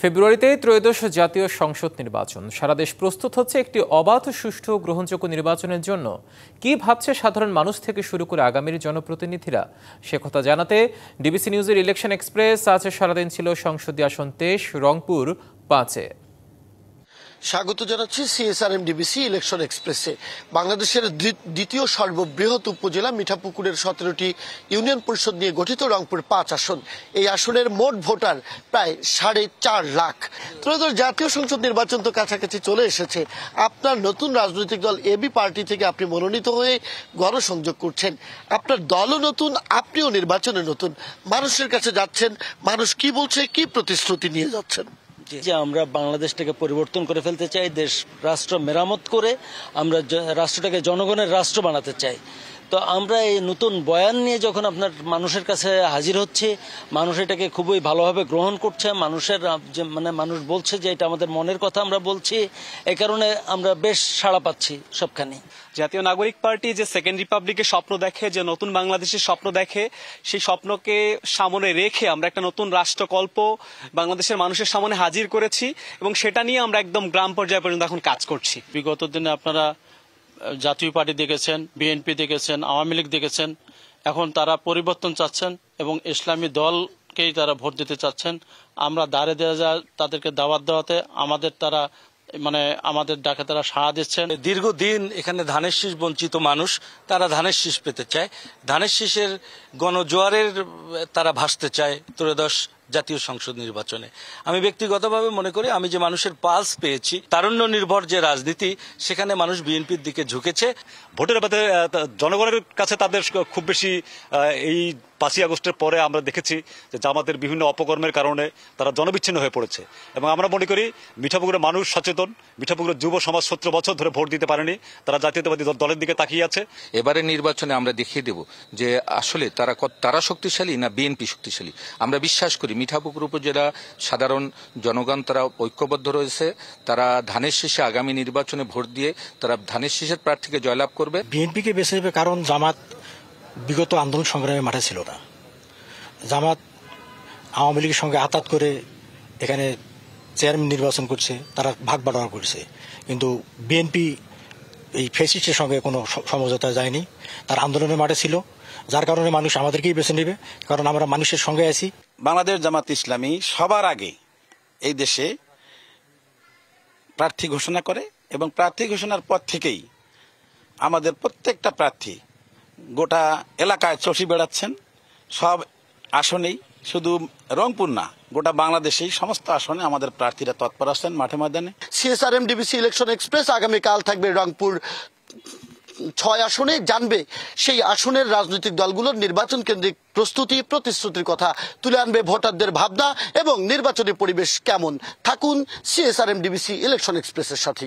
ফেব্রুয়ারিতে ত্রয়োদশ জাতীয় সংসদ নির্বাচন। সারা দেশ প্রস্তুত হচ্ছে একটি অবাধ, সুষ্ঠু, গ্রহণযোগ্য নির্বাচনের জন্য। কি ভাবছে সাধারণ মানুষ থেকে শুরু করে আগামীর জনপ্রতিনিধিরা, সে কথা জানাতে ডিবিসি নিউজের ইলেকশন এক্সপ্রেস আজ সারাদিন ছিল সংসদীয় আসন 23 রংপুর 5-এ। স্বাগত জানাচ্ছি সিএসআরএম ডিবিসি ইলেকশন এক্সপ্রেসে। বাংলাদেশের দ্বিতীয় সর্ববৃহৎ উপজেলা মিঠাপুকুরের 17টি ইউনিয়ন পরিষদ নিয়ে গঠিত রংপুর 5 আসন। এই আসনের মোট ভোটার প্রায় 4.5 লাখ। ত্রয়োদশ জাতীয় সংসদ নির্বাচন তো কাছাকাছি চলে এসেছে। আপনার নতুন রাজনৈতিক দল এবি পার্টি থেকে আপনি মনোনীত হয়ে গণসংযোগ করছেন। আপনার দলও নতুন, আপনিও নির্বাচনে নতুন। মানুষের কাছে যাচ্ছেন, মানুষ কি বলছে, কি প্রতিশ্রুতি নিয়ে যাচ্ছেন? যে আমরা বাংলাদেশটাকে পরিবর্তন করে ফেলতে চাই, রাষ্ট্র মেরামত করে আমরা রাষ্ট্রটাকে জনগণের রাষ্ট্র বানাতে চাই। তো আমরা এই নতুন বয়ান নিয়ে যখন আপনার মানুষের কাছে হাজির হচ্ছে, মানুষ এটাকে খুবই ভালোভাবে গ্রহণ করছে। মানুষ বলছে যে এটা আমাদের মনের কথা আমরা বলছি, এই কারণে আমরা বেশ সাড়া পাচ্ছি সবখানে। জাতীয় নাগরিক পার্টি যে সেকেন্ড রিপাবলিকের স্বপ্ন দেখে, যে নতুন বাংলাদেশের স্বপ্ন দেখে, সেই স্বপ্নকে সামনে রেখে আমরা একটা নতুন রাষ্ট্রকল্প বাংলাদেশের মানুষের সামনে হাজির করেছি এবং সেটা নিয়ে আমরা একদম গ্রাম পর্যায় পর্যন্ত এখন কাজ করছি। বিগত দিনে আপনারা জাতীয় পার্টি দেখেছেন, বিএনপি দেখেছেন, আওয়ামী লীগ দেখেছেন, এখন তারা পরিবর্তন চাচ্ছেন এবং ইসলামী দলকেই তারা ভোট দিতে চাচ্ছেন। আমরা দাঁড়ে দেওয়া তাদেরকে দাওয়াত দেওয়াতে আমাদের ডাকে তারা সাড়া দিচ্ছেন। দীর্ঘদিন এখানে ধানের শীষ বঞ্চিত মানুষ, তারা ধানের শীষ পেতে চায়। ধানের শীষের গণজোয়ারের তারা ভাসতে চায় ত্রয়োদশ জাতীয় সংসদ নির্বাচনে। আমি ব্যক্তিগতভাবে মনে করি, আমি যে মানুষের পালস পেয়েছি, তারুণ্য নির্ভর যে রাজনীতি, সেখানে মানুষ বিএনপির দিকে ঝুঁকেছে। ভোটের ব্যাপারে জনগণের কাছে তাদের খুব বেশি এই 5ই আগস্টের পরে আমরা দেখেছি যে জামাতের বিভিন্ন অপকর্মের কারণে তারা জনবিচ্ছিন্ন হয়ে পড়েছে এবং আমরা মনে করি মিঠাপুকুরের মানুষ সচেতন। মিঠাপুকুরের যুব সমাজ 17 বছর ধরে ভোট দিতে পারেনি, তারা জাতীয়তাবাদী দলের দিকে তাকিয়ে আছে। এবারে নির্বাচনে আমরা দেখিয়ে দেব যে আসলে তারা শক্তিশালী না বিএনপি শক্তিশালী। আমরা বিশ্বাস করি মিঠাপুকুর উপজেলা সাধারণ জনগণ তারা ঐক্যবদ্ধ রয়েছে। তারা ধানের শীষে আগামী নির্বাচনে ভোট দিয়ে তারা ধানের শীষের প্রার্থীকে জয়লাভ করবে। বিএনপিকে বেছে নেবে, কারণ জামাত বিগত আন্দোলন সংগ্রামে মাঠে ছিল না। জামাত আওয়ামী লীগের সঙ্গে আতাত করে এখানে চেয়ারম্যান নির্বাচন করছে, তারা ভাগ বাটোয়ারা করছে। কিন্তু বিএনপি এই ফ্যাসিস্টের সঙ্গে কোনো সমঝোতা যায়নি, তার আন্দোলনের মাঠে ছিল। যার কারণে মানুষ আমাদেরকেই বেছে নেবে, কারণ আমরা মানুষের সঙ্গে আছি। বাংলাদেশ জামাত ইসলামী সবার আগে এই দেশে প্রার্থী ঘোষণা করে এবং প্রার্থী ঘোষণার পর থেকেই আমাদের প্রত্যেকটা প্রার্থী গোটা এলাকায় চষি বেড়াচ্ছেন। সব আসনেই, শুধু রংপুর না, গোটা বাংলাদেশেই সমস্ত আসনে আমাদের প্রার্থীরা তৎপর আছেন মাঠে ময়দানে। সিএসআরএম ডিবিসি ইলেকশন এক্সপ্রেস আগামীকাল থাকবে রংপুর 6 আসনে, জানবে সেই আসনের রাজনৈতিক দলগুলোর নির্বাচন কেন্দ্রিক প্রস্তুতি, প্রতিশ্রুতির কথা তুলে আনবে, ভোটারদের ভাবনা এবং নির্বাচনী পরিবেশ কেমন। থাকুন সিএসআরএম ডিবিসি ইলেকশন এক্সপ্রেসের সাথে।